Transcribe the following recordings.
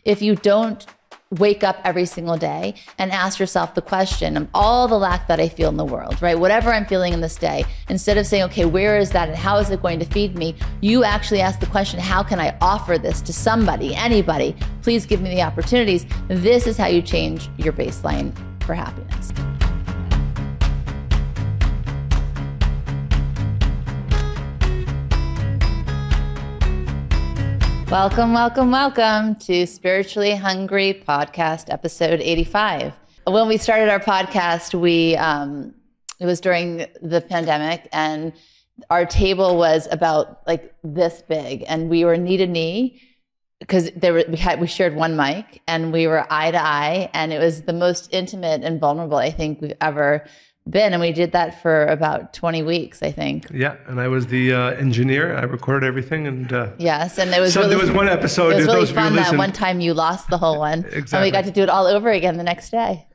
if you don't wake up every single day and ask yourself the question of all the lack that I feel in the world, right? Whatever I'm feeling in this day, instead of saying, okay, where is that and how is it going to feed me? You actually ask the question, how can I offer this to somebody, anybody? Please give me the opportunities. This is how you change your baseline for happiness. Welcome, welcome, welcome to Spiritually Hungry Podcast, episode 85. When we started our podcast, it was during the pandemic, and our table was about like this big, and we were knee to knee because we shared one mic, and we were eye to eye, and it was the most intimate and vulnerable I think we've ever been, and we did that for about 20 weeks, I think. Yeah, and I was the engineer. I recorded everything, and yes, and there was one episode. It was really fun that one time you lost the whole one, exactly. And we got to do it all over again the next day.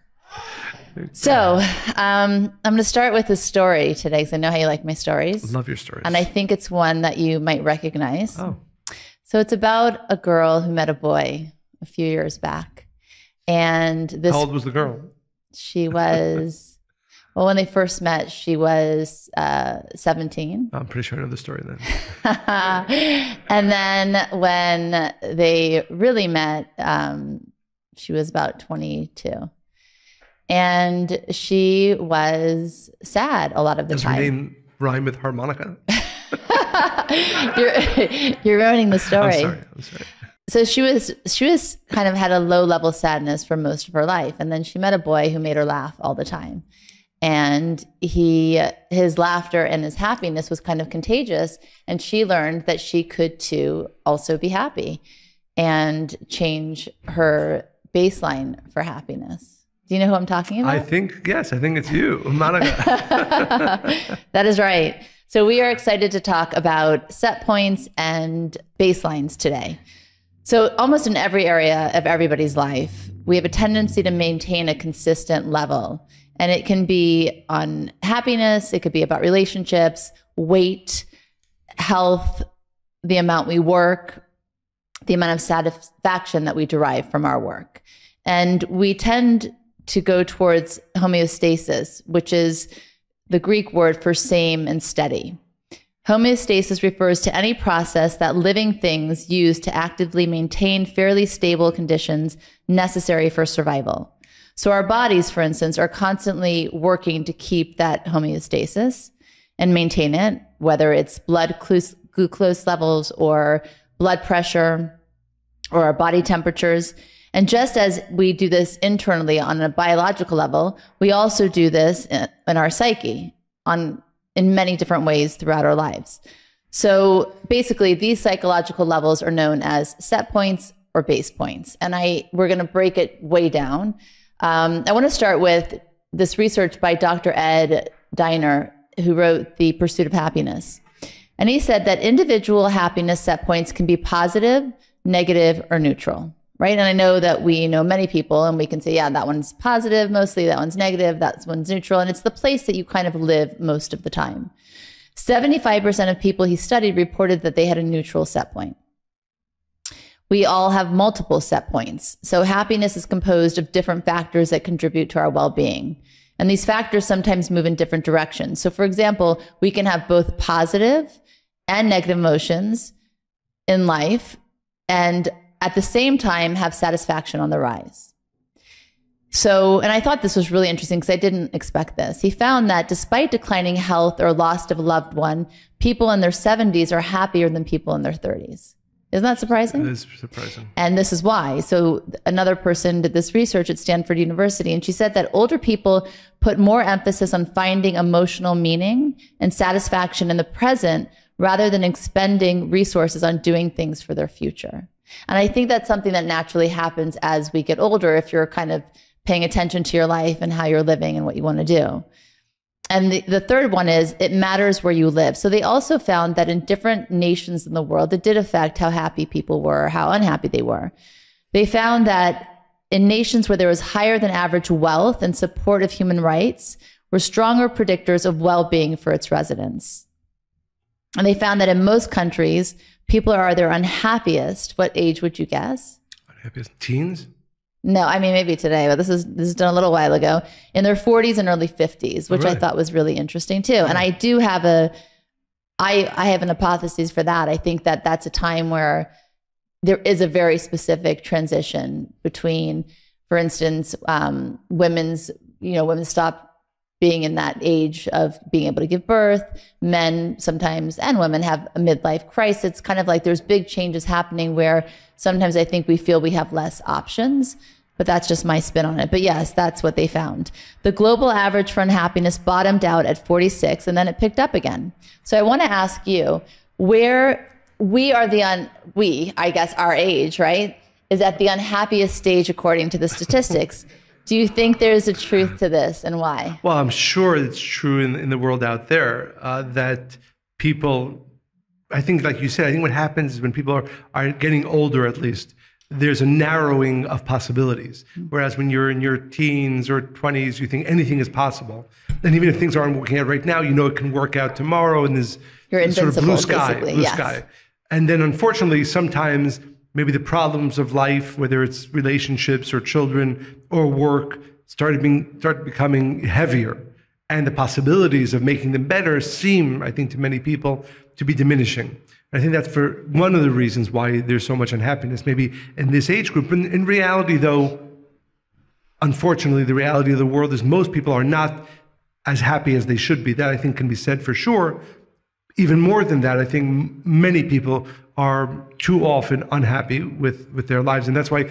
So I'm going to start with a story today because I know how you like my stories. Love your stories, and I think it's one that you might recognize. Oh, so it's about a girl who met a boy a few years back, and this. How old was the girl? She was. Well, when they first met, she was 17. I'm pretty sure I know the story then. And then when they really met, she was about 22. And she was sad a lot of the time. Does her name rhyme with harmonica? You're ruining the story. I'm sorry. So she was kind of had a low level sadness for most of her life. And then she met a boy who made her laugh all the time. And his laughter and his happiness was kind of contagious. And she learned that she could too also be happy and change her baseline for happiness. Do you know who I'm talking about? I think it's you, Monica. That is right. So we are excited to talk about set points and baselines today. So almost in every area of everybody's life, we have a tendency to maintain a consistent level. And it can be on happiness, it could be about relationships, weight, health, the amount we work, the amount of satisfaction that we derive from our work. And we tend to go towards homeostasis, which is the Greek word for same and steady. Homeostasis refers to any process that living things use to actively maintain fairly stable conditions necessary for survival. So our bodies, for instance, are constantly working to keep that homeostasis and maintain it, whether it's blood glucose levels or blood pressure or our body temperatures. And just as we do this internally on a biological level, we also do this in our psyche in many different ways throughout our lives. So basically, these psychological levels are known as set points or base points. And we're going to break it way down. I want to start with this research by Dr. Ed Diner, who wrote The Pursuit of Happiness. And he said that individual happiness set points can be positive, negative, or neutral, right? And I know that we know many people and we can say, yeah, that one's positive mostly, that one's negative, that one's neutral. And it's the place that you kind of live most of the time. 75% of people he studied reported that they had a neutral set point. We all have multiple set points. So happiness is composed of different factors that contribute to our well-being. And these factors sometimes move in different directions. So for example, we can have both positive and negative emotions in life and at the same time have satisfaction on the rise. So, and I thought this was really interesting because I didn't expect this. He found that despite declining health or loss of a loved one, people in their 70s are happier than people in their 30s. Isn't that surprising? It is surprising. And this is why. So another person did this research at Stanford University, and she said that older people put more emphasis on finding emotional meaning and satisfaction in the present rather than expending resources on doing things for their future. And I think that's something that naturally happens as we get older if you're kind of paying attention to your life and how you're living and what you want to do. And the third one is it matters where you live. So they also found that in different nations in the world, it did affect how happy people were or how unhappy they were. They found that in nations where there was higher than average wealth and support of human rights were stronger predictors of well-being for its residents. And they found that in most countries, people are their unhappiest. What age would you guess? I Happiest teens? No, I mean, maybe today, but this is done a little while ago, in their 40s and early 50s, which I thought was really interesting too. And I do have I have an hypothesis for that. I think that that's a time where there is a very specific transition between, for instance, women stop being in that age of being able to give birth. Men sometimes, and women, have a midlife crisis. It's kind of like there's big changes happening where sometimes I think we feel we have less options, but that's just my spin on it. But yes, that's what they found. The global average for unhappiness bottomed out at 46, and then it picked up again. So I want to ask you, where we are I guess our age, right, is at the unhappiest stage according to the statistics. Do you think there's a truth to this, and why? Well, I'm sure it's true in the world out there that people, I think, like you said, I think what happens is when people are getting older, at least, there's a narrowing of possibilities. Whereas when you're in your teens or 20s, you think anything is possible. And even if things aren't working out right now, you know it can work out tomorrow, and there's sort of blue sky. And then unfortunately, sometimes maybe the problems of life, whether it's relationships or children or work, start becoming heavier. And the possibilities of making them better seem, I think, to many people to be diminishing. I think that's for one of the reasons why there's so much unhappiness, maybe in this age group. But in reality, though, unfortunately, the reality of the world is most people are not as happy as they should be. That, I think, can be said for sure. Even more than that, I think many people are too often unhappy with their lives. And that's why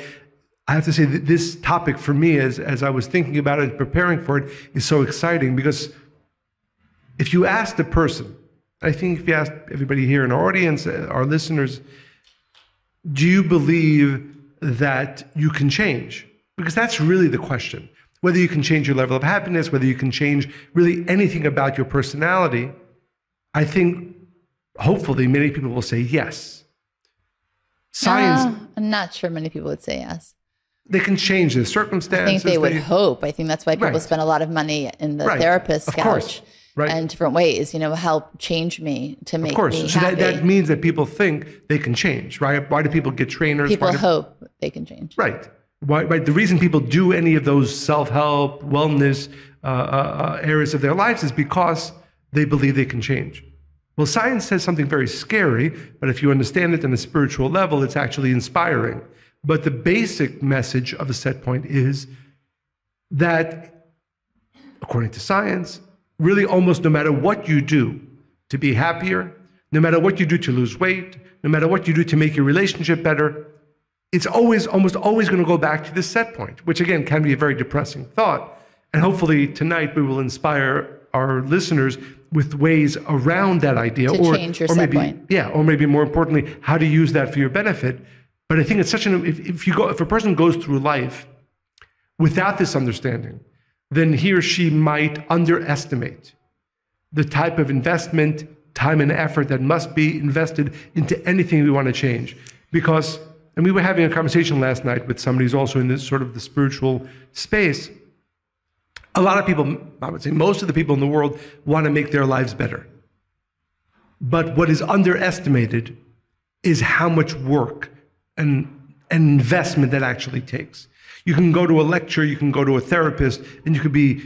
I have to say that this topic for me, as I was thinking about it, preparing for it, is so exciting. Because if you asked a person, I think if you asked everybody here in our audience, our listeners, do you believe that you can change? Because that's really the question. Whether you can change your level of happiness, whether you can change really anything about your personality, I think, hopefully, many people will say yes. Science. I'm not sure many people would say yes. They can change their circumstances. I think they would hope. I think that's why people spend a lot of money in the therapist's couch. And different ways, help change me to make me happy. So that means that people think they can change, right? Why do people get trainers? People hope they can change. Right. Right. The reason people do any of those self-help, wellness areas of their lives is because they believe they can change. Well, science says something very scary, but if you understand it on a spiritual level, it's actually inspiring. But the basic message of a set point is that, according to science, really almost no matter what you do to be happier, no matter what you do to lose weight, no matter what you do to make your relationship better, it's almost always going to go back to this set point, which again can be a very depressing thought. And hopefully tonight we will inspire our listeners with ways around that idea, to change your set point. Yeah, or maybe more importantly, how to use that for your benefit. But I think it's if a person goes through life without this understanding, then he or she might underestimate the type of investment, time and effort that must be invested into anything we want to change. Because, and we were having a conversation last night with somebody who's also in this sort of the spiritual space. A lot of people, I would say most of the people in the world, want to make their lives better. But what is underestimated is how much work and investment that actually takes. You can go to a lecture, you can go to a therapist, and you could be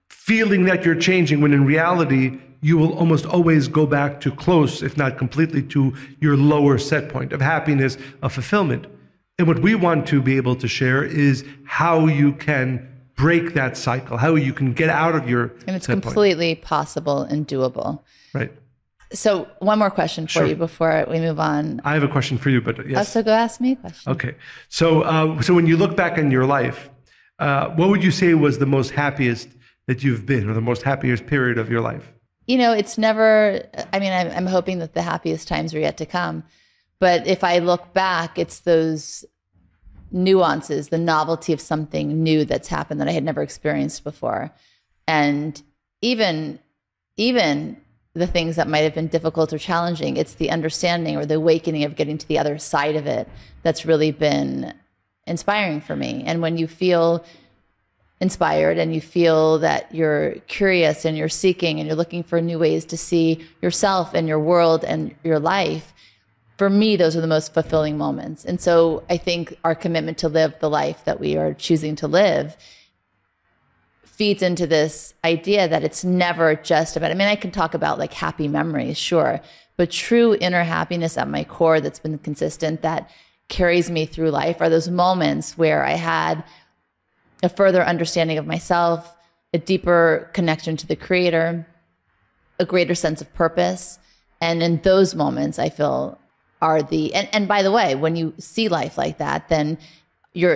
feeling that you're changing, when in reality, you will almost always go back to close, if not completely, to your lower set point of happiness, of fulfillment. And what we want to be able to share is how you can break that cycle, how you can get out of your And it's completely possible and doable. Right. So one more question for you before we move on. I have a question for you, but yes. So go ask me a question. Okay. So when you look back in your life, what would you say was the most happiest that you've been, or the most happiest period of your life? It's never, I'm hoping that the happiest times are yet to come. But if I look back, it's those nuances, the novelty of something new that's happened that I had never experienced before. And even the things that might have been difficult or challenging, it's the understanding or the awakening of getting to the other side of it that's really been inspiring for me. And when you feel inspired and you feel that you're curious and you're seeking and you're looking for new ways to see yourself and your world and your life, for me, those are the most fulfilling moments. And so I think our commitment to live the life that we are choosing to live feeds into this idea that it's never just about, I mean, I can talk about like happy memories, sure, but true inner happiness at my core that's been consistent, that carries me through life, are those moments where I had a further understanding of myself, a deeper connection to the Creator, a greater sense of purpose. And in those moments, I feel are the, and by the way, when you see life like that, then you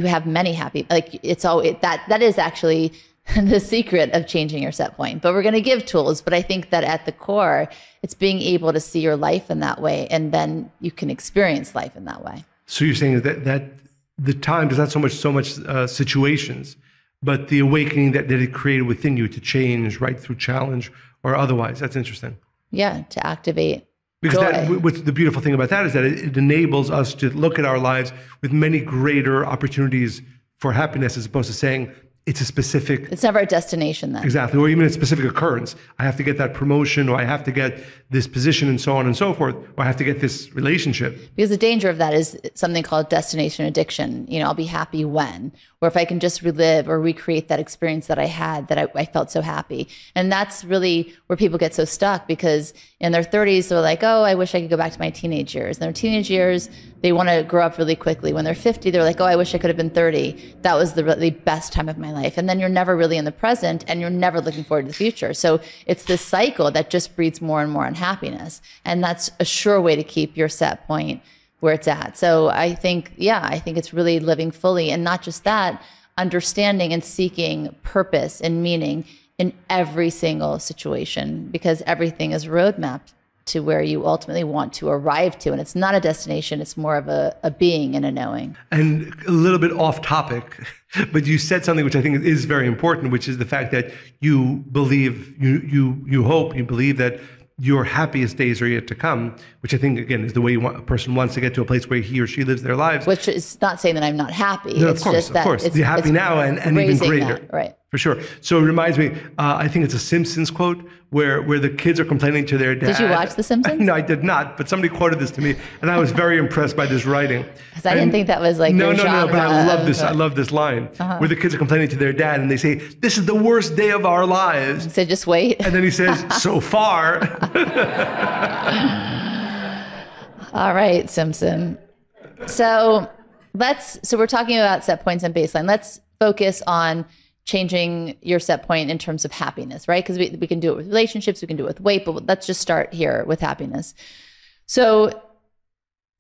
have many happy, like it's all that is actually the secret of changing your set point. But we're going to give tools, but I think that at the core, it's being able to see your life in that way, and then you can experience life in that way. So you're saying that the time is not so much situations, but the awakening that it created within you to change, right, through challenge or otherwise. That's interesting. Yeah, to activate. Because what's the beautiful thing about that is that it enables us to look at our lives with many greater opportunities for happiness, as opposed to saying it's a specific... It's never a destination then. Exactly, or even a specific occurrence. I have to get that promotion, or I have to get this position, and so on and so forth, or I have to get this relationship. Because the danger of that is something called destination addiction. You know, I'll be happy when, or if I can just relive or recreate that experience that I had, that I felt so happy. And that's really where people get so stuck, because in their 30s, they're like, oh, I wish I could go back to my teenage years. In their teenage years, they want to grow up really quickly. When they're 50, they're like, oh, I wish I could have been 30. That was the really best time of my life. And then you're never really in the present, and you're never looking forward to the future. So it's this cycle that just breeds more and more unhappiness. And that's a sure way to keep your set point where it's at. So I think it's really living fully, and not just that, understanding and seeking purpose and meaning in every single situation, because everything is roadmapped to where you ultimately want to arrive to. And it's not a destination, it's more of a being and a knowing. And a little bit off topic, but you said something which I think is very important, which is the fact that you believe, you hope, you believe that your happiest days are yet to come, which I think, again, is the way a person wants to get to a place where he or she lives their lives. Which is not saying that I'm not happy. No, of course. You're happy now and even greater. That, right. For sure. So it reminds me, I think it's a Simpsons quote where the kids are complaining to their dad. Did you watch The Simpsons? No, I did not. But somebody quoted this to me, and I was very impressed by this writing. Because I didn't think that was like your genre. No, but I love this. I love this line where the kids are complaining to their dad, and they say, "This is the worst day of our lives." He said, "Just wait." And then he says, "So far." All right, Simpson. So we're talking about set points and baseline. Let's focus on changing your set point in terms of happiness, right? Because we can do it with relationships, we can do it with weight, but let's just start here with happiness. So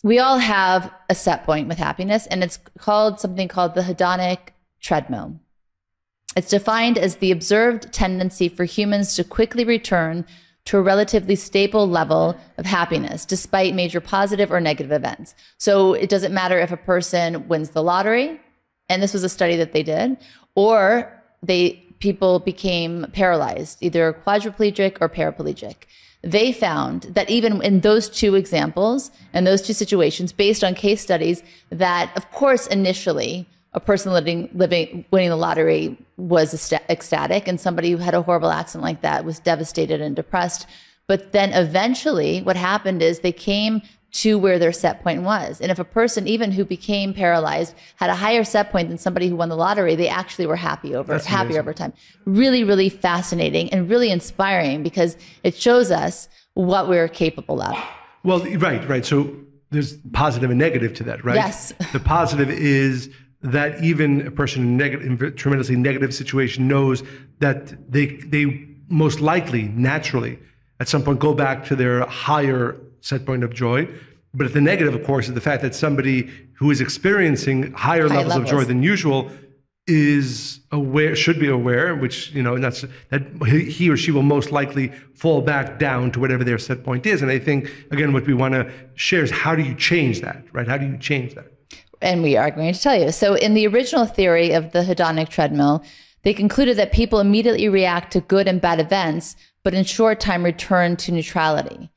we all have a set point with happiness, and it's something called the Hedonic Treadmill. It's defined as the observed tendency for humans to quickly return to a relatively stable level of happiness, despite major positive or negative events. So it doesn't matter if a person wins the lottery, and this was a study that they did, or people became paralyzed, either quadriplegic or paraplegic. They found that even in those two examples and those two situations, based on case studies, that of course initially a person winning the lottery was ecstatic, and somebody who had a horrible accident like that was devastated and depressed. But then eventually what happened is they came to where their set point was. And if a person, even who became paralyzed, had a higher set point than somebody who won the lottery, they actually were happier over time. Really, really fascinating and really inspiring, because it shows us what we're capable of. Well, right. So there's positive and negative to that, right? Yes. The positive is that even a person in a tremendously negative situation knows that they most likely, naturally, at some point go back to their higher set point of joy. But the negative, of course, is the fact that somebody who is experiencing higher levels of joy than usual should be aware, which, that he or she will most likely fall back down to whatever their set point is. And I think, again, what we want to share is, how do you change that, right? How do you change that? And we are going to tell you. So in the original theory of the hedonic treadmill, they concluded that people immediately react to good and bad events, but in short time return to neutrality.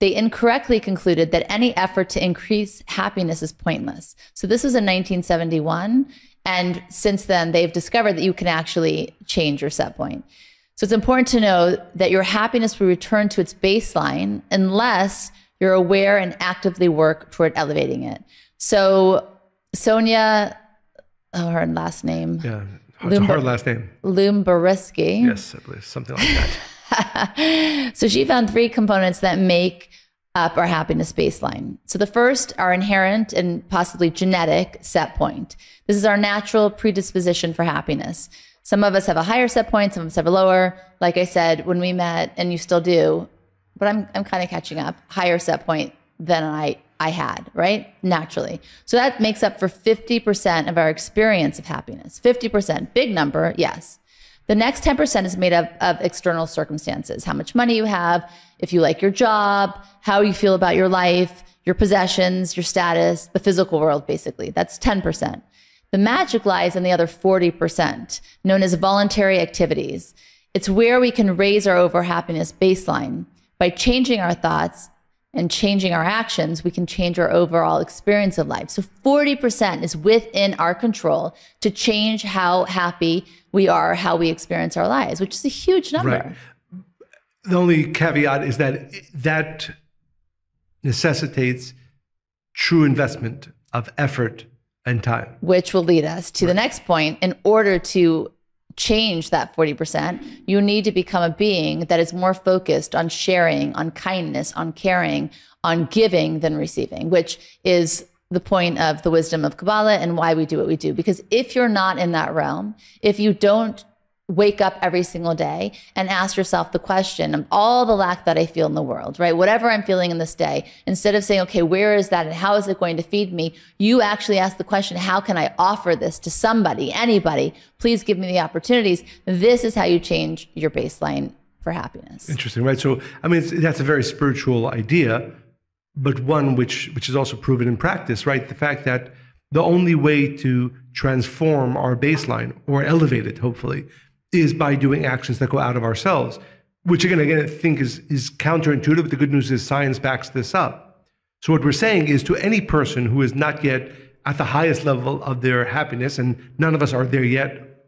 They incorrectly concluded that any effort to increase happiness is pointless. So this was in 1971. And since then, they've discovered that you can actually change your set point. So it's important to know that your happiness will return to its baseline unless You're aware and actively work toward elevating it. So Sonia, her last name. Yeah, it's a hard last name. Lumberiski. Yes, I believe something like that. So she found 3 components that make up our happiness baseline. So the first, our inherent and possibly genetic set point. This is our natural predisposition for happiness. Some of us have a higher set point, some of us have a lower. Like I said, when we met, and you still do, but I'm kind of catching up, higher set point than I had, right? Naturally. So that makes up for 50% of our experience of happiness. 50%, big number, yes. The next 10% is made up of external circumstances, how much money you have, if you like your job, how you feel about your life, your possessions, your status, the physical world, basically. That's 10%. The magic lies in the other 40%, known as voluntary activities. It's where we can raise our overall happiness baseline. By changing our thoughts and changing our actions, we can change our overall experience of life. So 40% is within our control to change how happy we are, how we experience our lives, which is a huge number. Right. The only caveat is that that necessitates true investment of effort and time. Which will lead us to the next point. In order to change that 40%, you need to become a being that is more focused on sharing, on kindness, on caring, on giving than receiving, which is the point of the wisdom of Kabbalah and why we do what we do. Because if you're not in that realm, if you don't wake up every single day and ask yourself the question of all the lack that I feel in the world, right? Whatever I'm feeling in this day, instead of saying, okay, where is that and how is it going to feed me? You actually ask the question, how can I offer this to somebody, anybody? Please give me the opportunities. This is how you change your baseline for happiness. Interesting, right? So, I mean, that's a very spiritual idea, but one which is also proven in practice, right? The fact that the only way to transform our baseline or elevate it, hopefully, is by doing actions that go out of ourselves, which again, I think is counterintuitive. But the good news is science backs this up. So what we're saying is to any person who is not yet at the highest level of their happiness, and none of us are there yet,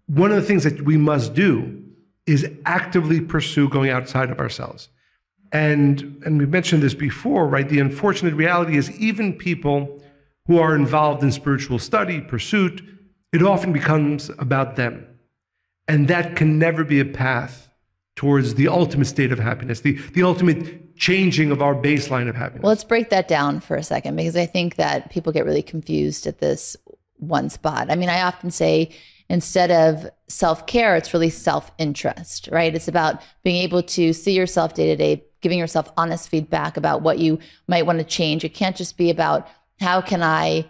one of the things that we must do is actively pursue going outside of ourselves. And we mentioned this before, right? The unfortunate reality is even people who are involved in spiritual study, pursuit, it often becomes about them. And that can never be a path towards the ultimate state of happiness, the ultimate changing of our baseline of happiness. Well, let's break that down for a second, because I think that people get really confused at this one spot. I mean, I often say, instead of self-care, it's really self-interest, right? It's about being able to see yourself day to day, giving yourself honest feedback about what you might want to change. It can't just be about how can I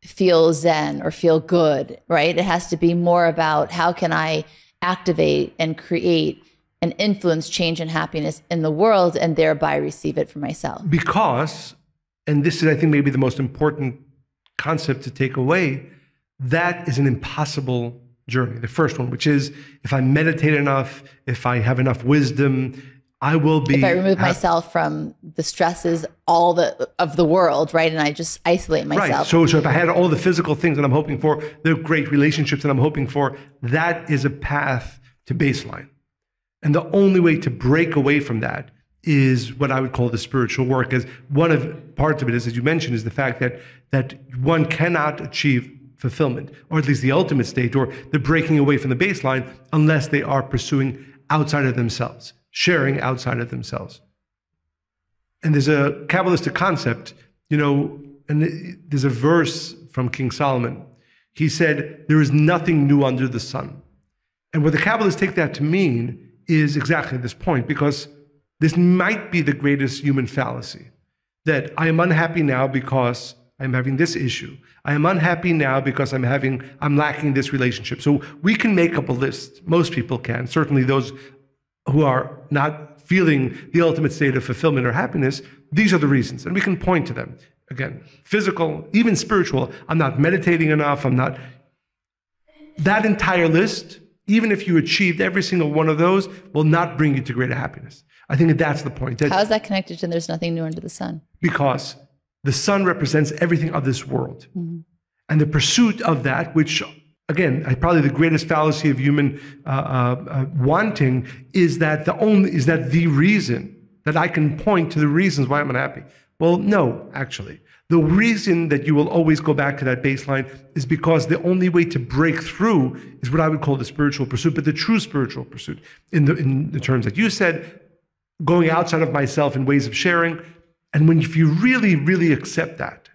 feel zen or feel good, right? It has to be more about how can I activate and create and influence change and happiness in the world and thereby receive it for myself. Because, and this is, I think, maybe the most important concept to take away, that is an impossible journey. The first one, which is if I meditate enough, if I have enough wisdom, I will be. If I remove myself from the stresses of the world, right, and I just isolate myself. Right. So if I had all the physical things that I'm hoping for, the great relationships that I'm hoping for, that is a path to baseline. And the only way to break away from that is what I would call the spiritual work. As one of parts of it is, as you mentioned, is the fact that one cannot achieve fulfillment, or at least the ultimate state, or the breaking away from the baseline, unless they are pursuing outside of themselves, sharing outside of themselves. And there's a kabbalistic concept, and there's a verse from King Solomon. He said, there is nothing new under the sun. And what the Kabbalists take that to mean is exactly this point, because this might be the greatest human fallacy, that I am unhappy now because I'm having this issue. I am unhappy now because I'm lacking this relationship. So we can make up a list. Most people can, certainly those who are not feeling the ultimate state of fulfillment or happiness. These are the reasons, and we can point to them. Again, physical, even spiritual. I'm not meditating enough. That entire list, even if you achieved every single one of those, will not bring you to greater happiness. I think that's the point. How is that connected to there's nothing new under the sun? Because the sun represents everything of this world. Mm-hmm. And the pursuit of that, which, again, probably the greatest fallacy of human wanting, is that the reason that I can point to the reasons why I'm unhappy. Well, no, actually. The reason that you will always go back to that baseline is because the only way to break through is what I would call the spiritual pursuit, but the true spiritual pursuit in the terms that you said, going outside of myself in ways of sharing. And if you really, really accept that,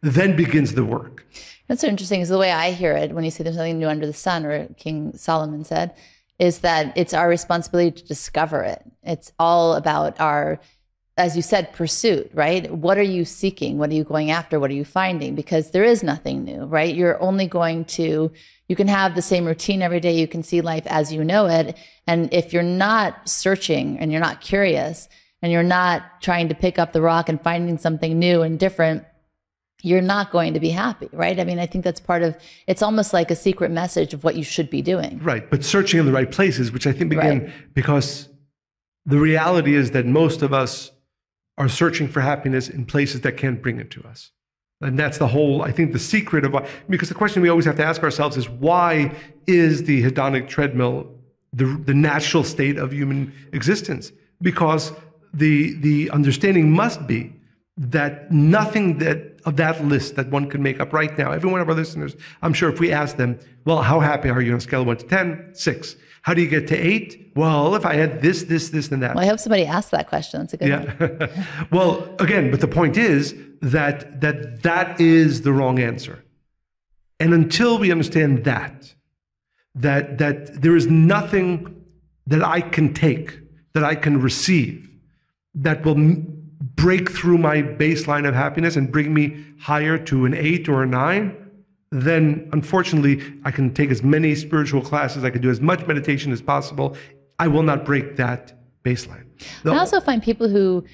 then begins the work. That's so interesting, is the way I hear it when you say there's nothing new under the sun, or King Solomon said, is that it's our responsibility to discover it. It's all about our, as you said, pursuit, right? What are you seeking? What are you going after? What are you finding? Because there is nothing new, right? You're only going to, you can have the same routine every day. You can see life as you know it. And if you're not searching and you're not curious and you're not trying to pick up the rock and finding something new and different, you're not going to be happy, right? I mean, I think that's part of, it's almost like a secret message of what you should be doing. Right, but searching in the right places, which I think begin because the reality is that most of us are searching for happiness in places that can't bring it to us. And that's the whole, I think, the secret of why, because the question we always have to ask ourselves is, why is the hedonic treadmill the natural state of human existence? Because the understanding must be that nothing of that list that one could make up right now, every one of our listeners, I'm sure if we ask them, well, how happy are you on a scale of 1 to 10? 6. How do you get to 8? Well, if I had this, and that. Well, I hope somebody asked that question. That's a good one. Well, again, but the point is that is the wrong answer. And until we understand that there is nothing that I can take, that I can receive, that will break through my baseline of happiness and bring me higher to an 8 or a 9, then unfortunately I can take as many spiritual classes, I can do as much meditation as possible. I will not break that baseline. I also find people who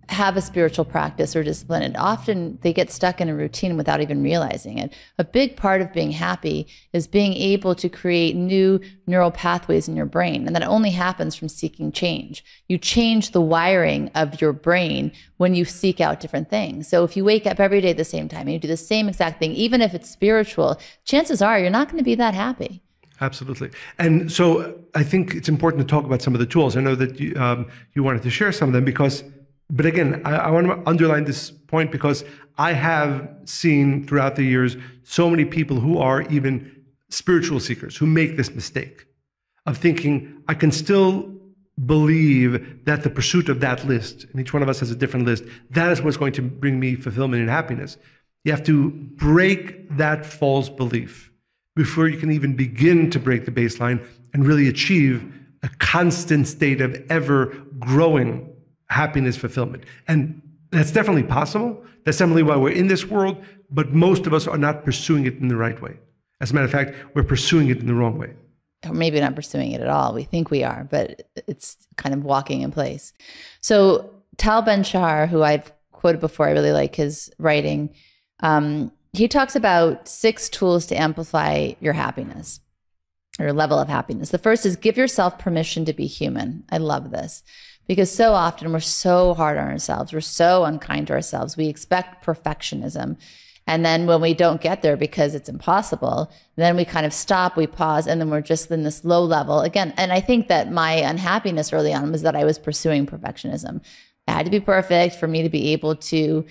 have a spiritual practice or discipline, and often they get stuck in a routine without even realizing it. A big part of being happy is being able to create new neural pathways in your brain. And that only happens from seeking change. You change the wiring of your brain when you seek out different things. So if you wake up every day at the same time and you do the same exact thing, even if it's spiritual, chances are you're not going to be that happy. Absolutely. And so I think it's important to talk about some of the tools. I know that you wanted to share some of them but again, I want to underline this point because I have seen throughout the years so many people who are even spiritual seekers who make this mistake of thinking, I can still believe that the pursuit of that list, and each one of us has a different list, that is what's going to bring me fulfillment and happiness. You have to break that false belief before you can even begin to break the baseline and really achieve a constant state of ever growing happiness, fulfillment. And that's definitely possible. That's definitely why we're in this world, but most of us are not pursuing it in the right way. As a matter of fact, we're pursuing it in the wrong way. Or maybe not pursuing it at all. We think we are, but it's kind of walking in place. So Tal Ben-Shahar, who I've quoted before, I really like his writing. He talks about 6 tools to amplify your happiness or level of happiness. The first is give yourself permission to be human. I love this. Because so often we're so hard on ourselves. We're so unkind to ourselves. We expect perfectionism. And then when we don't get there because it's impossible, then we kind of stop, we pause, and then we're just in this low level again. And I think that my unhappiness early on was that I was pursuing perfectionism. I had to be perfect for me to be able to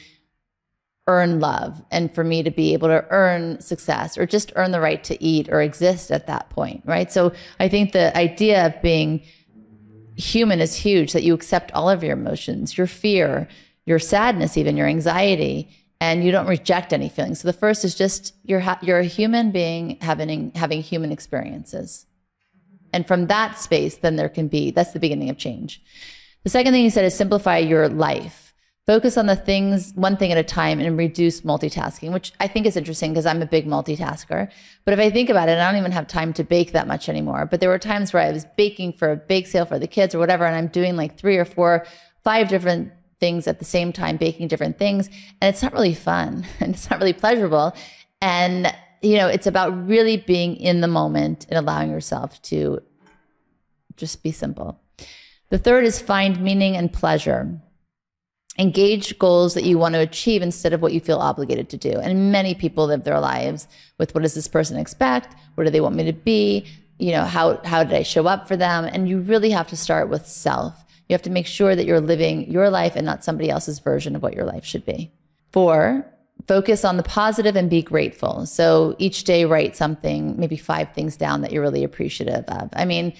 earn love and for me to be able to earn success or just earn the right to eat or exist at that point, right? So I think the idea of being human is huge, that you accept all of your emotions, your fear, your sadness, even your anxiety, and you don't reject any feelings. So the first is just you're a human being having human experiences. And from that space, then that's the beginning of change. The second thing he said is simplify your life. Focus on the things, one thing at a time, and reduce multitasking, which I think is interesting because I'm a big multitasker. But if I think about it, I don't even have time to bake that much anymore. But there were times where I was baking for a bake sale for the kids or whatever, and I'm doing like 3 or 4, 5 different things at the same time, baking different things. And it's not really fun and it's not really pleasurable. And, it's about really being in the moment and allowing yourself to just be simple. The third is find meaning and pleasure. Engage goals that you want to achieve instead of what you feel obligated to do. And many people live their lives with, what does this person expect? What do they want me to be? How did I show up for them? And you really have to start with self. You have to make sure that you're living your life and not somebody else's version of what your life should be. 4, focus on the positive and be grateful. So each day write something, maybe 5 things down that you're really appreciative of. I mean,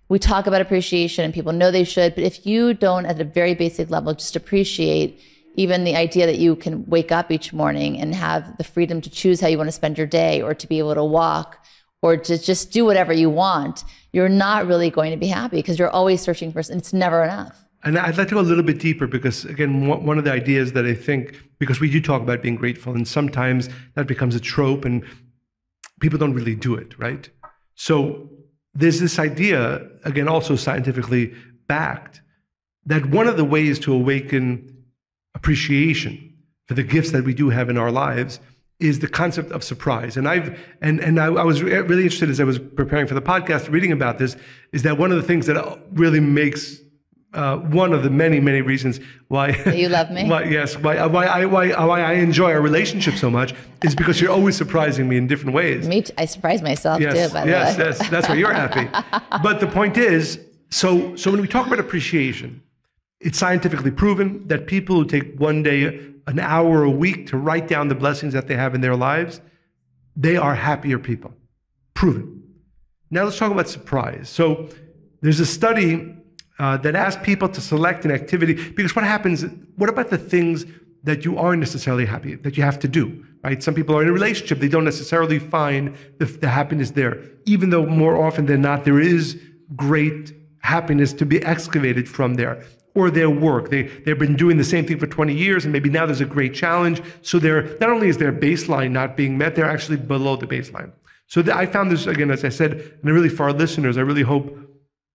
we talk about appreciation and people know they should, but if you don't at a very basic level just appreciate even the idea that you can wake up each morning and have the freedom to choose how you want to spend your day, or to be able to walk, or to just do whatever you want, you're not really going to be happy, because you're always searching for, and it's never enough. And I'd like to go a little bit deeper, because again, one of the ideas that I think, because we do talk about being grateful, and sometimes that becomes a trope and people don't really do it, right? So there's this idea, again, also scientifically backed, that one of the ways to awaken appreciation for the gifts that we do have in our lives is the concept of surprise. And I was really interested, as I was preparing for the podcast, reading about this, is that one of the things that really makes one of the many, many reasons why you love me. Why I enjoy our relationship so much is because you're always surprising me in different ways. Me too. I surprise myself too, by the way. Yes, that's why you're happy. But the point is, so when we talk about appreciation, it's scientifically proven that people who take one day, an hour a week to write down the blessings that they have in their lives, they are happier people. Proven. Now let's talk about surprise. So there's a study that asked people to select an activity, because what happens, what about the things that you aren't necessarily happy, that you have to do, right? Some people are in a relationship, they don't necessarily find the happiness there, even though more often than not, there is great happiness to be excavated from there. Or their work. They've been doing the same thing for 20 years, and maybe now there's a great challenge. So not only is their baseline not being met, they're actually below the baseline. So I found this, again, as I said, and really for our listeners, I really hope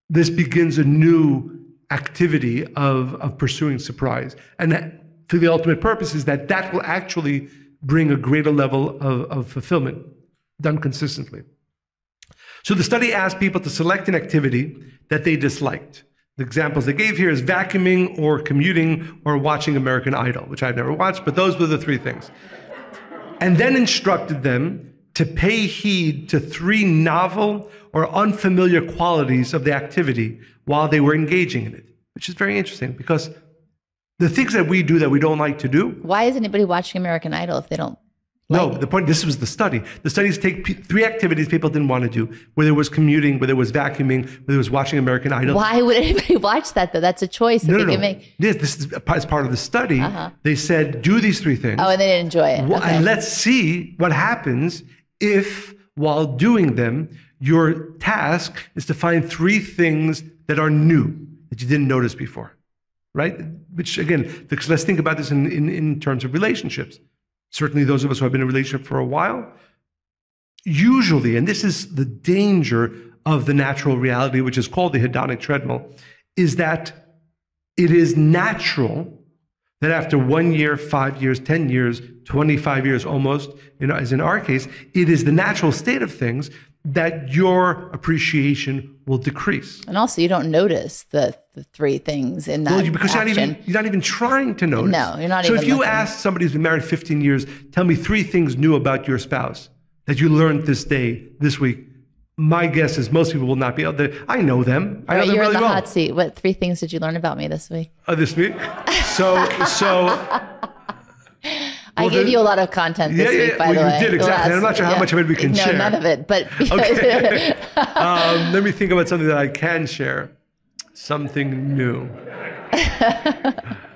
this begins a new activity of pursuing surprise. And that, for the ultimate purpose, is that will actually bring a greater level of fulfillment, done consistently. So the study asked people to select an activity that they disliked. The examples they gave here is vacuuming or commuting or watching American Idol, which I've never watched, but those were the 3 things. And then instructed them to pay heed to 3 novel or unfamiliar qualities of the activity while they were engaging in it, which is very interesting, because the things that we do that we don't like to do. Why is anybody watching American Idol if they don't? No, the point, this was the study. The studies take 3 activities people didn't want to do, whether it was commuting, whether it was vacuuming, whether it was watching American Idol. Why would anybody watch that, though? That's a choice that they can make. Yes, this is as part of the study. They said, do these 3 things. Oh, and they didn't enjoy it. Okay. And let's see what happens if, while doing them, your task is to find 3 things that are new, that you didn't notice before, right? Which, again, because let's think about this in terms of relationships. Certainly those of us who have been in a relationship for a while, usually, and this is the danger of the natural reality, which is called the Hedonic Treadmill, is that it is natural that after 1 year, 5 years, 10 years, 25 years almost, as in our case, it is the natural state of things that your appreciation will decrease. And also, you don't notice the 3 things in that because action. you're not even trying to notice. No, you're not so even if you looking. ask somebody who's been married 15 years, tell me 3 things new about your spouse that you learned this day, this week, my guess is most people will not be able to. I know them. I know them you're really in the well. hot seat. What 3 things did you learn about me this week? This week? So I gave you a lot of content this week, by the way. You did, exactly. I'm not sure how much of it we can share. No, none of it. But okay. Let me think about something that I can share. Something new.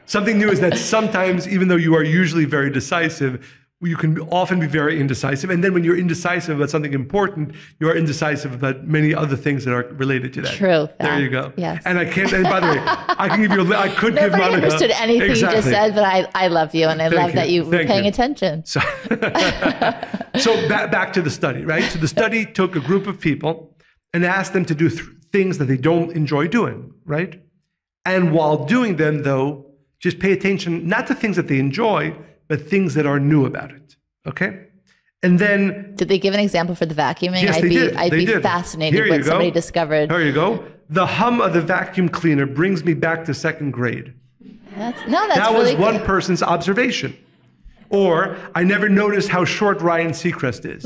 Something new is that sometimes, even though you are usually very decisive, you can often be very indecisive. And then when you're indecisive about something important, you are indecisive about many other things that are related to that. True. There you go. Yes. And I can't, and by the way, I can give you I could give Monica. Nobody understood anything exactly. you just said, but I love you, and I love that you were paying attention. So, back to the study, right? So the study took a group of people and asked them to do things that they don't enjoy doing, right? And while doing them, though, just pay attention, not to things that they enjoy, but things that are new about it, okay? And then... Did they give an example for the vacuuming? Yes, they did. I'd be fascinated when somebody discovered... There you go. The hum of the vacuum cleaner brings me back to 2nd grade. That's that really was one person's observation. Or I never noticed how short Ryan Seacrest is.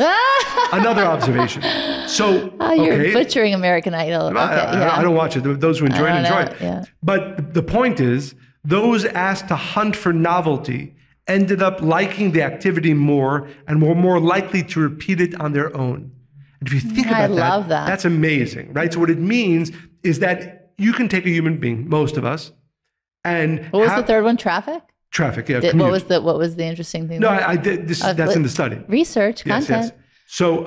Another observation. So, you're butchering American Idol. Okay, I don't watch it. Those who enjoy it. Yeah. But the point is, those asked to hunt for novelty ended up liking the activity more and were more likely to repeat it on their own. And if you think about that, that's amazing, right? So what it means is that you can take a human being, most of us, and what was the third one? Traffic? Traffic, yeah. What was the interesting thing? No, I did. That's in the study. Research, content. Yes. So,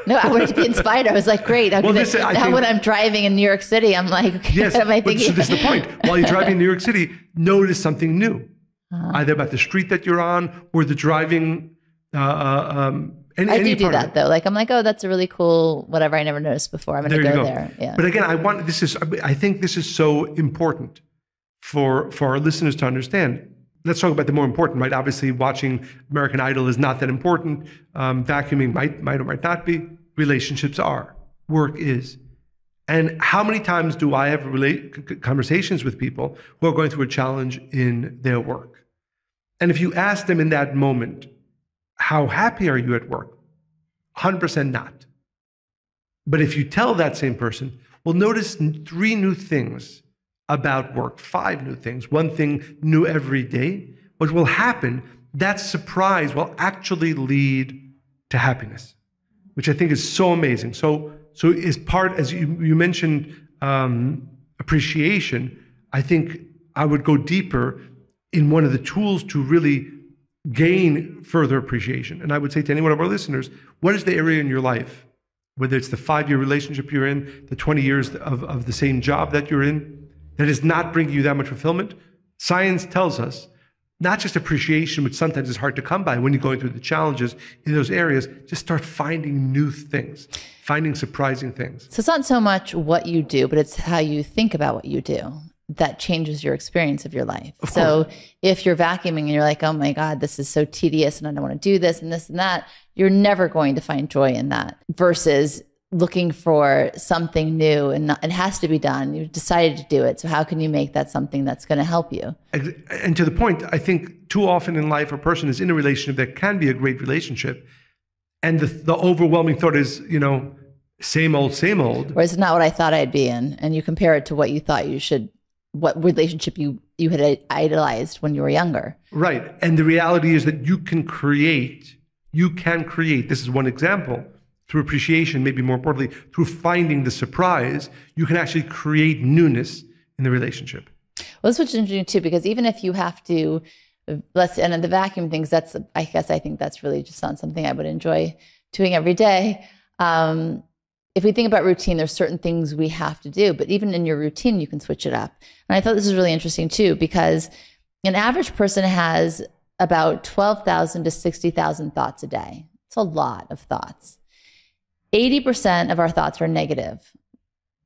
no, I wanted to be inspired. I was like, great. When I'm driving in New York City, I'm like, okay, what am I thinking? So this is the point. While you're driving in New York City, notice something new, either about the street that you're on or the driving. I do that though. Like I'm like, oh, that's a really cool whatever. I never noticed before. I'm going to go there. Yeah. But again, I think this is so important for our listeners to understand. Let's talk about the more important, right? Obviously, watching American Idol is not that important. Vacuuming might or might not be. Relationships are. Work is. And how many times do I have conversations with people who are going through a challenge in their work? And if you ask them in that moment, how happy are you at work? 100% not. But if you tell that same person, well, notice 3 new things about work, 5 new things, 1 thing new every day, what will happen, that surprise will actually lead to happiness, which I think is so amazing. So as part, as you mentioned, appreciation, I think I would go deeper in one of the tools to really gain further appreciation. And I would say to any one of our listeners, what is the area in your life, whether it's the 5-year relationship you're in, the 20 years of the same job that you're in, that is not bringing you that much fulfillment? Science tells us not just appreciation, which sometimes is hard to come by when you're going through the challenges in those areas, just start finding new things, finding surprising things. So it's not so much what you do, but it's how you think about what you do that changes your experience of your life. So if you're vacuuming and you're like, oh my God, this is so tedious and I don't want to do this and this and that, you're never going to find joy in that versus looking for something new and it has to be done. You've decided to do it. So how can you make that something that's going to help you? And to the point, I think too often in life, a person is in a relationship that can be a great relationship. And the overwhelming thought is, same old, same old. Or it's not what I thought I'd be in. And you compare it to what you thought you should, what relationship you had idolized when you were younger. Right. And the reality is that you can create, this is one example, through appreciation, maybe more importantly, through finding the surprise, you can actually create newness in the relationship. Well, that's what's interesting too, because even if you have to, and the vacuum things, I think that's really just not something I would enjoy doing every day. If we think about routine, there's certain things we have to do, but even in your routine, you can switch it up. And I thought this was really interesting too, because an average person has about 12,000 to 60,000 thoughts a day. It's a lot of thoughts. 80% of our thoughts are negative.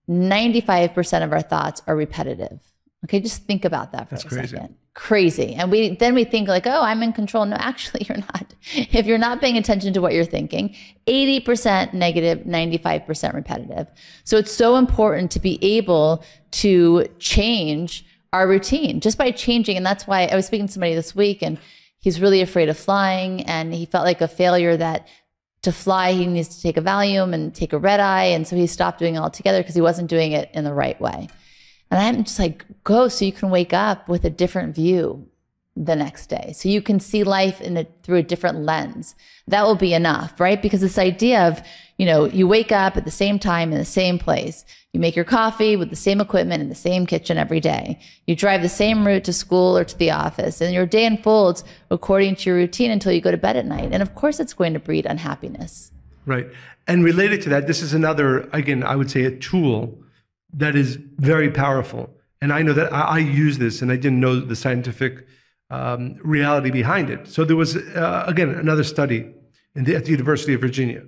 95% of our thoughts are repetitive. Okay, just think about that for a second. Crazy. And we think like, oh, I'm in control. No, actually you're not. If you're not paying attention to what you're thinking, 80% negative, 95% repetitive. So it's so important to be able to change our routine just by changing. And that's why I was speaking to somebody this week and he's really afraid of flying and he felt like a failure that to fly, he needs to take a Valium and take a red eye. And so he stopped doing it altogether because he wasn't doing it in the right way. And I'm just like, go so you can wake up with a different view the next day. So you can see life through a different lens. That will be enough, right? Because this idea of, you wake up at the same time in the same place. You make your coffee with the same equipment in the same kitchen every day. You drive the same route to school or to the office. And your day unfolds according to your routine until you go to bed at night. And of course, it's going to breed unhappiness. Right. And related to that, this is another, again, I would say a tool that is very powerful. And I know that I use this and I didn't know the scientific reality behind it. So there was, again, another study at the University of Virginia.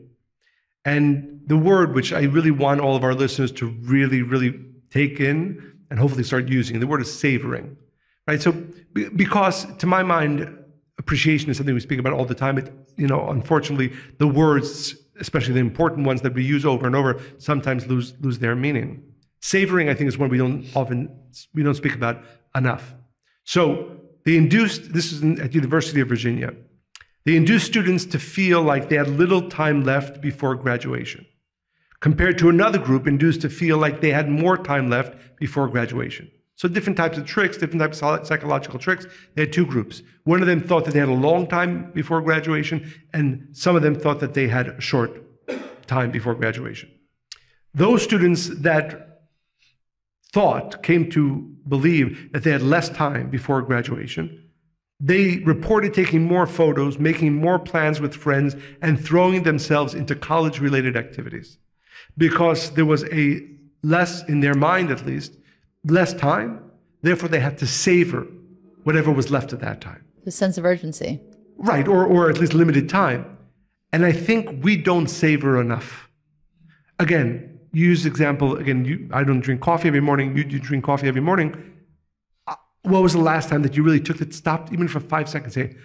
And the word which I really want all of our listeners to really, really take in and hopefully start using, the word is savoring, right? So because to my mind, appreciation is something we speak about all the time. Unfortunately, the words, especially the important ones that we use over and over, sometimes lose their meaning. Savoring, I think, is one we don't speak about enough. So They induced, this is at the University of Virginia, they induced students to feel like they had little time left before graduation, compared to another group induced to feel like they had more time left before graduation. So different types of tricks, different types of psychological tricks. They had two groups. One of them thought that they had a long time before graduation, and some of them thought that they had a short time before graduation. Those students that came to believe that they had less time before graduation, they reported taking more photos, making more plans with friends, and throwing themselves into college-related activities. Because there was less, in their mind at least, less time, therefore they had to savor whatever was left at that time. The sense of urgency. Right, or at least limited time. And I think we don't savor enough. Again, use example, I don't drink coffee every morning, you drink coffee every morning. What was the last time that you really took it, stopped even for 5 seconds, and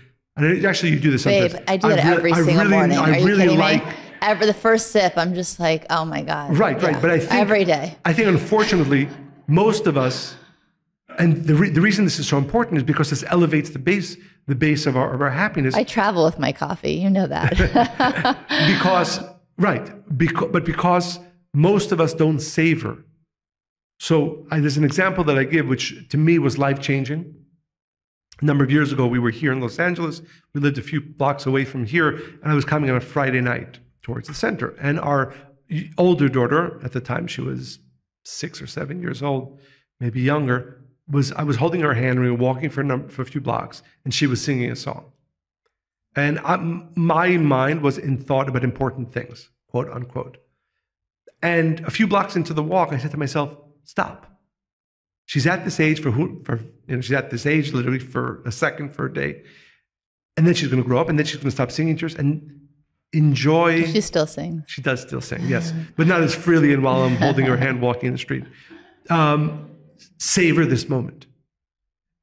actually you do this sometimes. Babe, I do that every single morning. Are you kidding me? Every the first sip, I'm just like, oh my God. Right. But I think every day. I think unfortunately, most of us, and the reason this is so important is because this elevates the base of our happiness. I travel with my coffee, you know that. because most of us don't savor. So there's an example that I give, which to me was life-changing. A number of years ago, we were here in Los Angeles. We lived a few blocks away from here, and I was coming on a Friday night towards the center. And our older daughter, at the time she was 6 or 7 years old, maybe younger, I was holding her hand, and we were walking for a few blocks, and she was singing a song. And my mind was in thought about important things, quote unquote. And a few blocks into the walk, I said to myself, stop. She's at this age she's at this age literally for a second, for a day. And then she's going to grow up, and then she's going to stop singing to us and enjoy. She still sings. She does still sing, yes. But not as freely and while I'm holding her hand walking in the street. Savor this moment.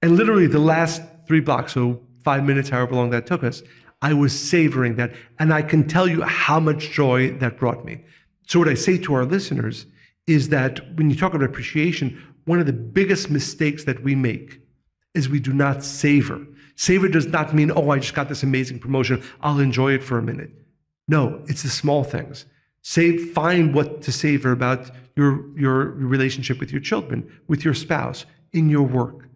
And literally the last 3 blocks, so 5 minutes, however long that took us, I was savoring that. And I can tell you how much joy that brought me. So what I say to our listeners is that when you talk about appreciation, one of the biggest mistakes that we make is we do not savor. Savor does not mean, I just got this amazing promotion, I'll enjoy it for a minute. No, it's the small things. Find what to savor about your relationship with your children, with your spouse, in your work.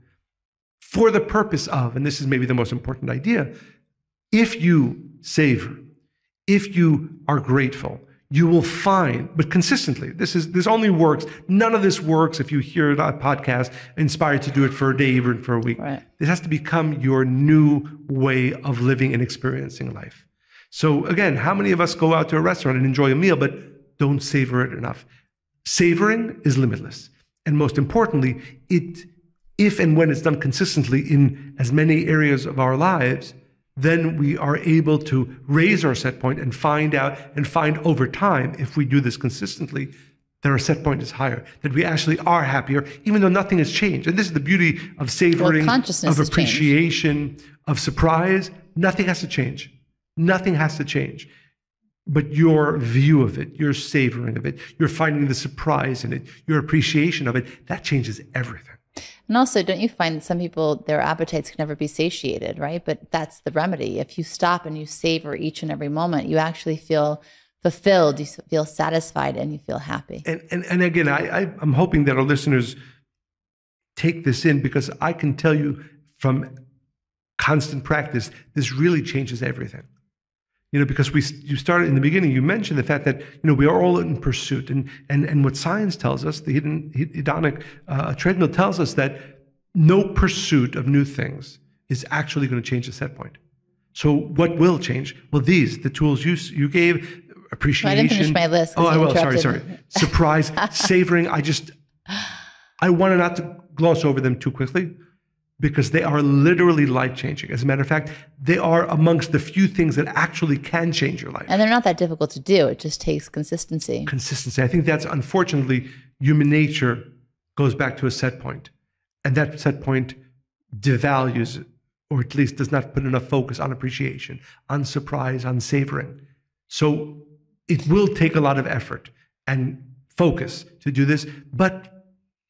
For the purpose of, and this is maybe the most important idea, if you savor, if you are grateful, you will find, but consistently, this only works. None of this works if you hear a podcast inspired to do it for a day or for a week. Right. This has to become your new way of living and experiencing life. So again, how many of us go out to a restaurant and enjoy a meal, but don't savor it enough? Savoring is limitless. And most importantly, if and when it's done consistently in as many areas of our lives, then we are able to raise our set point and find over time, if we do this consistently, that our set point is higher, that we actually are happier, even though nothing has changed. And this is the beauty of savoring, of appreciation, of surprise. Nothing has to change. Nothing has to change. But your view of it, your savoring of it, your finding the surprise in it, your appreciation of it, that changes everything. And also, don't you find that some people, their appetites can never be satiated, right? But that's the remedy. If you stop and you savor each and every moment, you actually feel fulfilled, you feel satisfied, and you feel happy. And again, I'm hoping that our listeners take this in, because I can tell you from constant practice, this really changes everything. Because you started in the beginning, you mentioned the fact that, we are all in pursuit. And what science tells us, the Hedonic Treadmill tells us that no pursuit of new things is actually going to change the set point. So what will change? Well, the tools you gave, appreciation. I didn't finish my list. Oh, I will. Sorry. Surprise, savoring. I wanted not to gloss over them too quickly, because they are literally life-changing. As a matter of fact, they are amongst the few things that actually can change your life. And they're not that difficult to do. It just takes consistency. Consistency. I think that's, unfortunately, human nature goes back to a set point. And that set point devalues, or at least does not put enough focus on appreciation, on surprise, on savoring. So it will take a lot of effort and focus to do this, but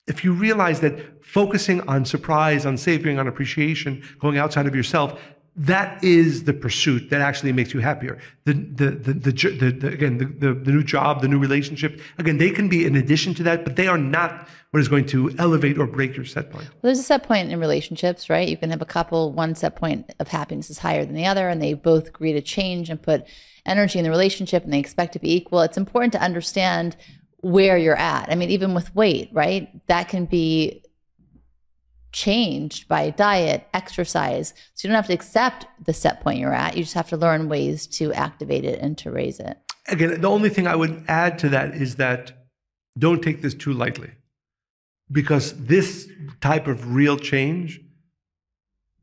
if you realize that focusing on surprise, on savoring, on appreciation, going outside of yourself, that is the pursuit that actually makes you happier. The new job, the new relationship, again, they can be in addition to that, but they are not what is going to elevate or break your set point. Well, there's a set point in relationships, right? You can have a couple, one set point of happiness is higher than the other, and they both agree to change and put energy in the relationship, and they expect to be equal. It's important to understand where you're at. I mean, even with weight, right? That can be changed by diet, exercise. So you don't have to accept the set point you're at. You just have to learn ways to activate it and to raise it. Again, the only thing I would add to that is that don't take this too lightly, because this type of real change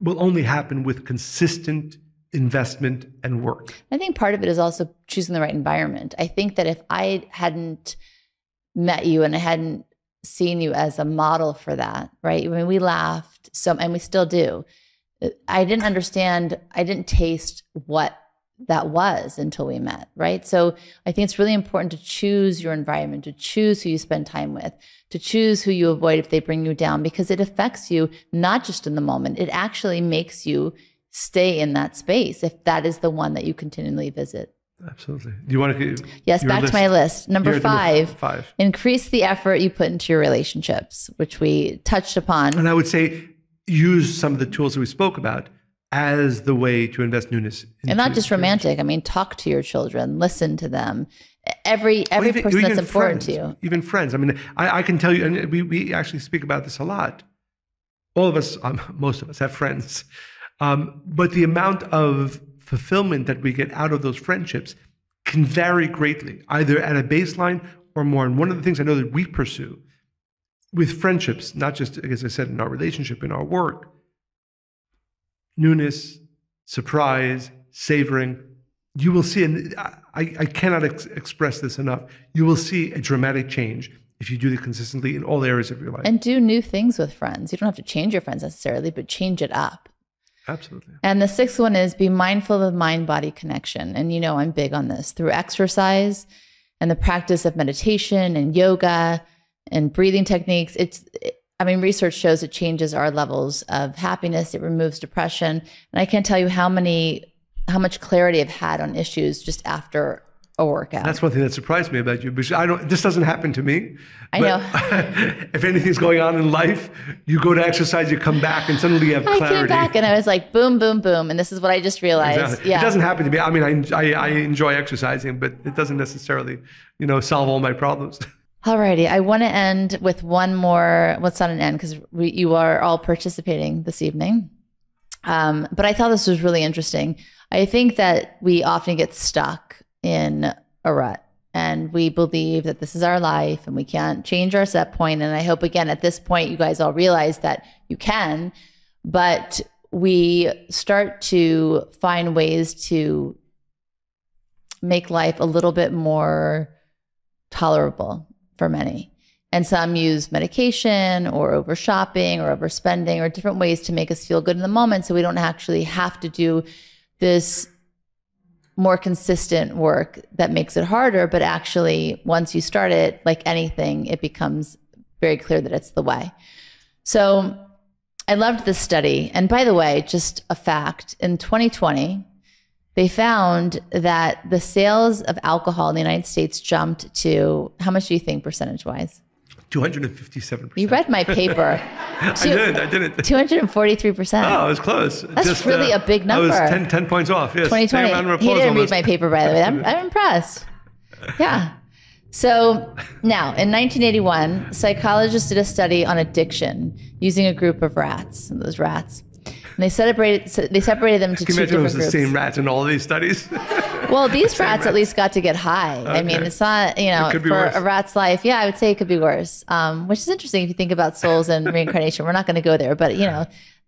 will only happen with consistent investment and work. I think part of it is also choosing the right environment. I think that if I hadn't met you and I hadn't seen you as a model for that, right? I mean, we laughed and we still do. I didn't understand, I didn't taste what that was until we met, right? So I think it's really important to choose your environment, to choose who you spend time with, to choose who you avoid if they bring you down, because it affects you not just in the moment. It actually makes you stay in that space if that is the one that you continually visit. Absolutely. Do you want to? Yes, back to my list. Number five, five. Increase the effort you put into your relationships, which we touched upon. And I would say use some of the tools that we spoke about as the way to invest newness. And not just romantic. I mean, talk to your children, listen to them. Every person that's important to you. Even friends. I mean, I can tell you, and we actually speak about this a lot. All of us, most of us have friends. But the amount of fulfillment that we get out of those friendships can vary greatly, either at a baseline or more. And one of the things I know that we pursue with friendships, not just, as I said, in our relationship, in our work, newness, surprise, savoring, you will see, and I cannot express this enough, you will see a dramatic change if you do it consistently in all areas of your life. And do new things with friends. You don't have to change your friends necessarily, but change it up. Absolutely. And the sixth one is be mindful of mind-body connection. And you know, I'm big on this through exercise and the practice of meditation and yoga and breathing techniques. Research shows it changes our levels of happiness. It removes depression. And I can't tell you how much clarity I've had on issues just after a workout. That's one thing that surprised me about you, because this doesn't happen to me. I know. If anything's going on in life, you go to exercise, you come back, and suddenly you have clarity. I came back and I was like, boom, boom, boom. And this is what I just realized. Exactly. Yeah. It doesn't happen to me. I mean, I enjoy exercising, but it doesn't necessarily, solve all my problems. Alrighty. I want to end with one more, well, it's not an end because you are all participating this evening. But I thought this was really interesting. I think that we often get stuck in a rut and we believe that this is our life and we can't change our set point. And I hope, again, at this point, you guys all realize that you can, but we start to find ways to make life a little bit more tolerable for many. And some use medication or over shopping or overspending or different ways to make us feel good in the moment, so we don't actually have to do this more consistent work that makes it harder. But actually, once you start it, like anything, it becomes very clear that it's the way. So I loved this study. And by the way, just a fact, in 2020, they found that the sales of alcohol in the United States jumped to, how much do you think percentage-wise? 257%. You read my paper. I didn't. 243%. Oh, it was close. That's really a big number. I was 10 points off, yes. 2020. He didn't read my paper, by the way. I'm impressed. Yeah. So now, in 1981, psychologists did a study on addiction using a group of rats, those rats. And they separated them to two different groups. Can you imagine it was the same rats in all of these studies? Well, these rats at least got to get high. Okay. I mean, it's not, for a rat's life. Yeah, I would say it could be worse, which is interesting if you think about souls and reincarnation. We're not going to go there, but,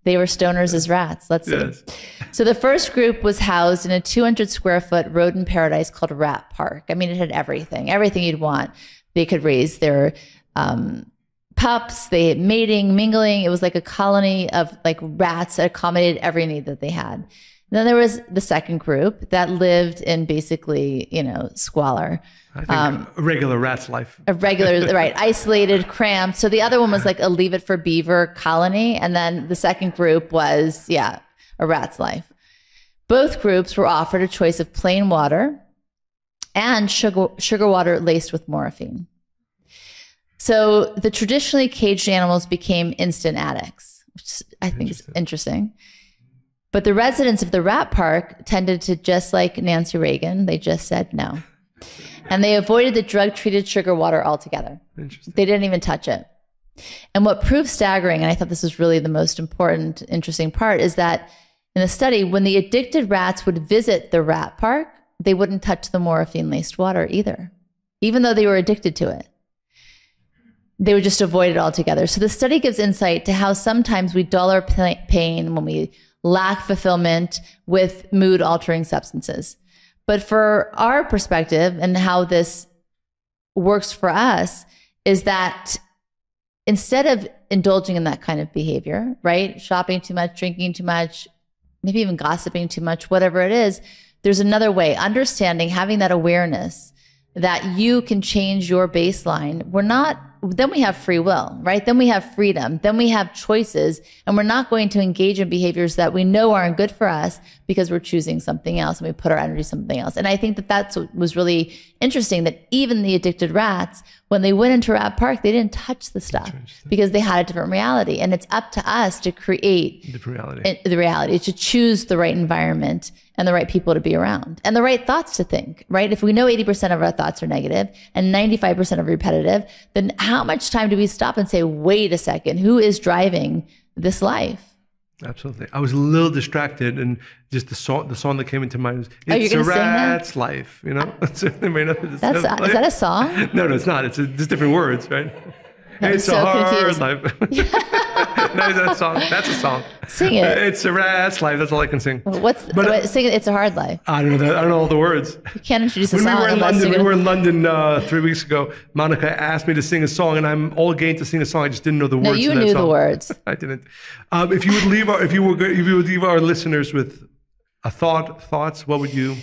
they were stoners as rats. Let's see. Yes. So the first group was housed in a 200 square foot rodent paradise called Rat Park. I mean, it had everything you'd want. They could raise their pups, they had mating, mingling. It was like a colony of like rats that accommodated every need that they had. And then there was the second group that lived in basically, squalor. I think a regular rat's life. Right, isolated, cramped. So the other one was like a Leave It for Beaver colony. And then the second group was, a rat's life. Both groups were offered a choice of plain water and sugar water laced with morphine. So the traditionally caged animals became instant addicts, which I think is interesting. But the residents of the rat park tended to, just like Nancy Reagan, they just said no. And they avoided the drug-treated sugar water altogether. They didn't even touch it. And what proved staggering, and I thought this was really the most important, interesting part, is that in the study, when the addicted rats would visit the rat park, they wouldn't touch the morphine-laced water either, even though they were addicted to it. They would just avoid it altogether. So the study gives insight to how sometimes we dull our pain when we lack fulfillment with mood-altering substances. But for our perspective and how this works for us is that instead of indulging in that kind of behavior, right? Shopping too much, drinking too much, maybe even gossiping too much, whatever it is, there's another way. Understanding, having that awareness that you can change your baseline. Then we have free will, right? Then we have freedom. Then we have choices, and we're not going to engage in behaviors that we know aren't good for us because we're choosing something else and we put our energy something else. And I think that that's what was really interesting, that even the addicted rats, when they went into Rat Park, they didn't touch the stuff because they had a different reality. And it's up to us to create the reality, to choose the right environment and the right people to be around and the right thoughts to think, right? If we know 80% of our thoughts are negative and 95% are repetitive, then how much time do we stop and say, wait a second, who is driving this life? Absolutely. I was a little distracted, and just the song that came into mind was "It's a Rat's Life." Is that a song? No, it's not. It's different words, right? It's so a hard confused. Life. No, that's a song. That's a song. Sing it. It's a rat's life. That's all I can sing. Sing it. It's a hard life. I don't know that. I don't know all the words. You can't introduce a when song. We were in London 3 weeks ago. Monica asked me to sing a song, and I'm all game to sing a song. I just didn't know the words. No, you knew the words. I didn't. If you would leave our listeners with thoughts, what would you?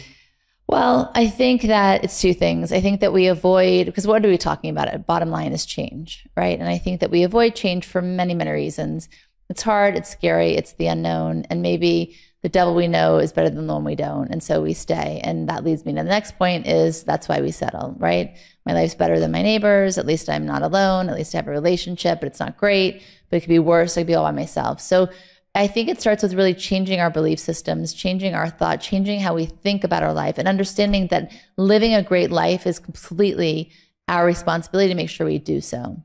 Well, I think that it's two things. I think that we avoid, because what are we talking about? Bottom line is change, right? And I think that we avoid change for many, many reasons. It's hard, it's scary, it's the unknown, and maybe the devil we know is better than the one we don't, and so we stay. And that leads me to the next point is that's why we settle, right? My life's better than my neighbor's, at least I'm not alone, at least I have a relationship, but it's not great, but it could be worse, I could be all by myself. So I think it starts with really changing our belief systems, changing our thought, changing how we think about our life, and understanding that living a great life is completely our responsibility to make sure we do so.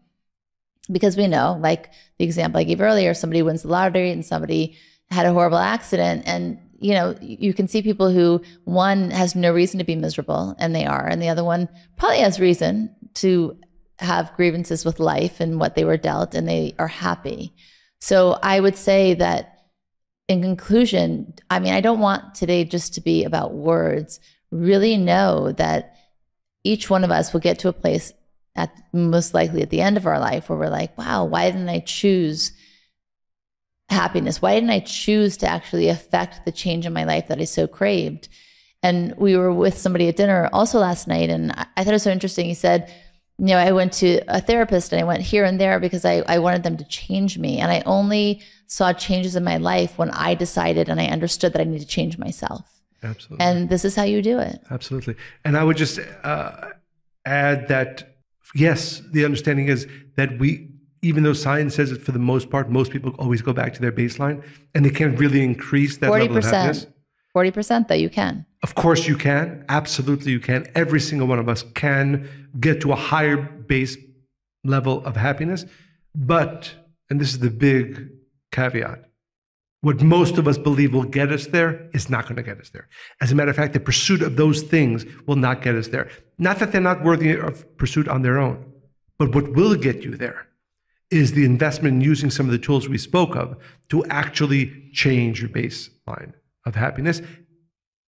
Because we know, like the example I gave earlier, somebody wins the lottery and somebody had a horrible accident, and you can see people who, one has no reason to be miserable, and they are, and the other one probably has reason to have grievances with life and what they were dealt, and they are happy. So I would say that in conclusion, I don't want today just to be about words. Really know that each one of us will get to a place most likely at the end of our life where we're like, wow, why didn't I choose happiness? Why didn't I choose to actually affect the change in my life that I so craved? And we were with somebody at dinner also last night, and I thought it was so interesting. He said, I went to a therapist and I went here and there because I wanted them to change me. And I only saw changes in my life when I decided and I understood that I need to change myself. Absolutely. And this is how you do it. Absolutely. And I would just add that, yes, the understanding is that even though science says that for the most part, most people always go back to their baseline and they can't really increase that 40%, level of happiness. 40% though, you can. Of course you can. Absolutely you can. Every single one of us can get to a higher base level of happiness. But, and this is the big caveat, what most of us believe will get us there is not going to get us there. As a matter of fact, the pursuit of those things will not get us there. Not that they're not worthy of pursuit on their own, but what will get you there is the investment in using some of the tools we spoke of to actually change your baseline of happiness,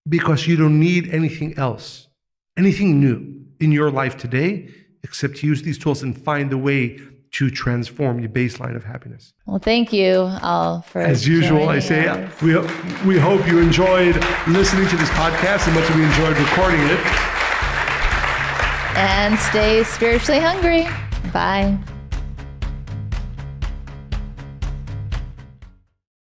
because you don't need anything else, anything new in your life today, except to use these tools and find a way to transform your baseline of happiness. Well, thank you all for As usual, I say, we hope you enjoyed listening to this podcast as much as we enjoyed recording it. And stay spiritually hungry. Bye.